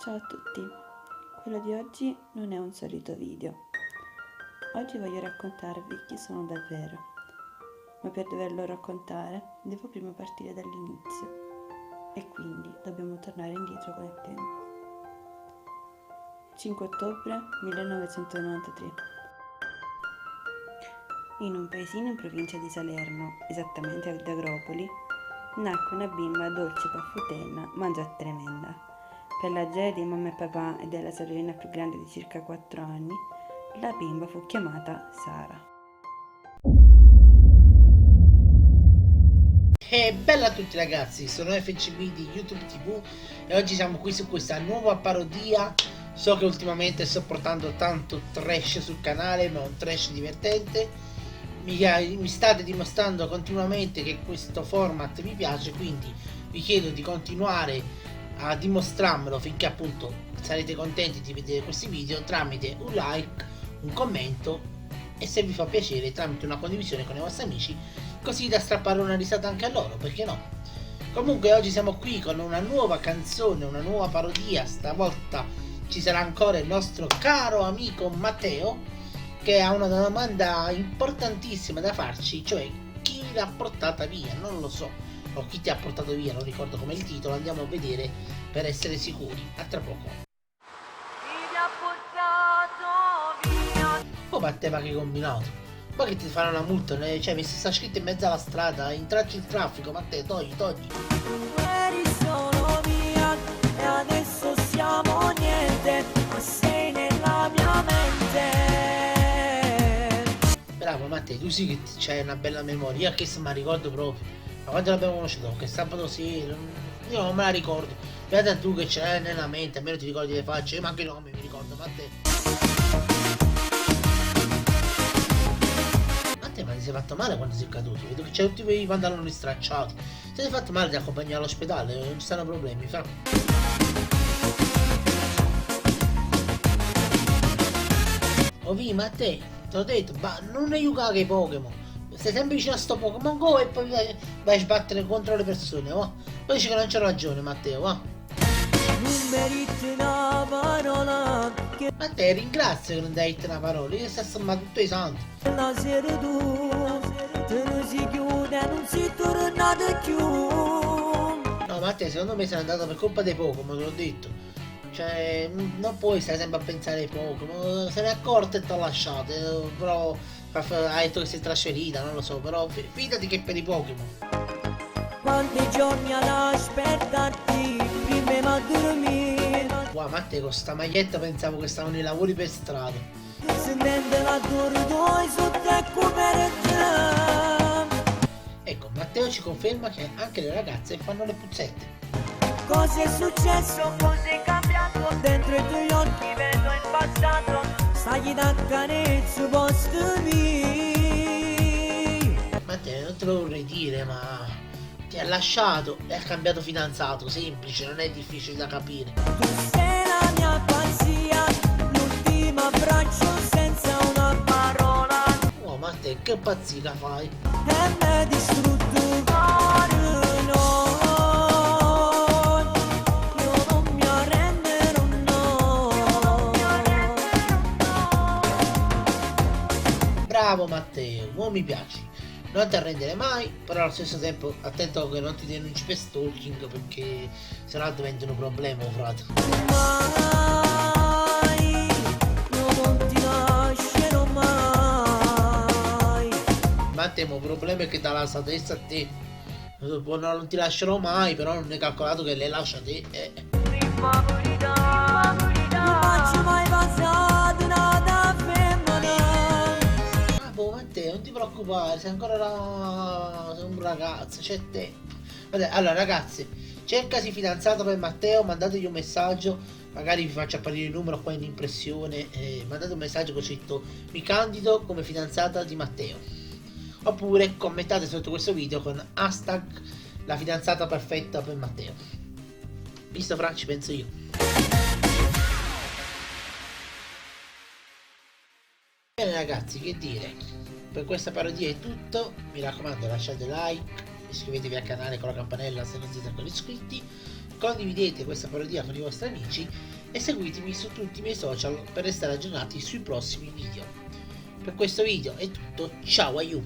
Ciao a tutti, quello di oggi non è un solito video. Oggi voglio raccontarvi chi sono davvero, ma per doverlo raccontare devo prima partire dall'inizio e quindi dobbiamo tornare indietro con il tempo. 5 ottobre 1993. In un paesino in provincia di Salerno, esattamente ad Agropoli, nacque una bimba dolce paffutella ma già tremenda. Per la gioia di mamma e papà e della sorellina più grande di circa 4 anni, la bimba fu chiamata Sara. E bella a tutti ragazzi, sono FCB di YouTube TV e oggi siamo qui su questa nuova parodia. So che ultimamente sto portando tanto trash sul canale, ma un trash divertente. Mi state dimostrando continuamente che questo format vi piace, quindi vi chiedo di continuare a dimostrarmelo finché appunto sarete contenti di vedere questi video tramite un like, un commento e se vi fa piacere tramite una condivisione con i vostri amici, così da strappare una risata anche a loro, perché no? Comunque oggi siamo qui con una nuova canzone, una nuova parodia. Stavolta ci sarà ancora il nostro caro amico Matteo, che ha una domanda importantissima da farci, cioè chi l'ha portata via, non lo so, o chi ti ha portato via, non ricordo come il titolo, andiamo a vedere per essere sicuri. A tra poco. Oh Matteo, ma che combinato, ma che ti fanno una multa, cioè mi sta scritto in mezzo alla strada, intracci il traffico. Matteo, togli. Ieri sono via e adesso siamo niente, ma sei nella mia mente. Bravo Matteo, tu sì che c'hai una bella memoria, io che se mi ricordo proprio, ma quando l'abbiamo conosciuto, che sabato sera, io non me la ricordo. Guarda tu che ce l'hai nella mente, almeno ti ricordi le facce, io manco i nomi mi ricordo. Matteo, ma ti sei fatto male quando sei caduto? Vedo che c'hai tutti i pantaloni stracciati. Se ti hai fatto male ti accompagno all'ospedale, non ci stanno problemi, fra. Ovvi, Matteo, te l'ho detto, ma non è giocare ai Pokémon. Stai sempre vicino a sto Pokémon Go e poi vai a sbattere contro le persone, va? Poi dici che non c'è ragione, Matteo, va? Non meriti una parola che Matteo, ringrazio che non dai una parola, io sto ma tutto i santi. la sera tu te ne si chiude e non si torna più. No, Matteo, secondo me sei andato per colpa dei Pokémon, te l'ho detto. Cioè, non puoi stare sempre a pensare ai Pokémon. Se ne è accorto e ti ho lasciato. Però hai detto che sei trasferita, non lo so. Però fidati che è per i Pokémon. Quanti giorni ad aspettarti prima di dormire, Wow, Matteo, con sta maglietta pensavo che stavano i lavori per strada. sentendo la tua tuoi sotto e come te. Ecco, Matteo ci conferma che anche le ragazze fanno le puzzette. Cosa è successo? Cosa è cambiato? Dentro i tuoi occhi vedo il passato. Stai da carezzo posto mio. Matteo, non te lo vorrei dire, ma ti ha lasciato e ha cambiato fidanzato. Semplice, non è difficile da capire. Tu sei la mia pazzia, l'ultimo abbraccio senza una parola. Oh, Matteo, che pazzia fai? E mi hai distrutto il cuore, no. Io non mi arrenderò, no. Bravo Matteo, non mi piaci. Non ti arrendere mai, però allo stesso tempo attento che non ti denunci per stalking, perché sennò diventa un problema, frate. Mai, io non ti lascerò mai. Matteo, il problema è che dà la stessa a te. Non ti lascerò mai, però non hai calcolato che lei lascia te. Non faccio mai passato nada femmina. Ah, boh, Matteo, non ti preoccupare, sei ancora sei un ragazzo, c'è tempo. Vabbè, allora ragazzi, cercasi fidanzato per Matteo, mandategli un messaggio, magari vi faccio apparire il numero qua in impressione, mandate un messaggio con scritto mi candido come fidanzata di Matteo. Oppure commentate sotto questo video con hashtag la fidanzata perfetta per Matteo. Visto Fra, ci penso io. Bene ragazzi, che dire, per questa parodia è tutto. Mi raccomando, lasciate like, iscrivetevi al canale con la campanella se non siete ancora iscritti, condividete questa parodia con i vostri amici e seguitemi su tutti i miei social per restare aggiornati sui prossimi video. Per questo video è tutto, ciao aiù!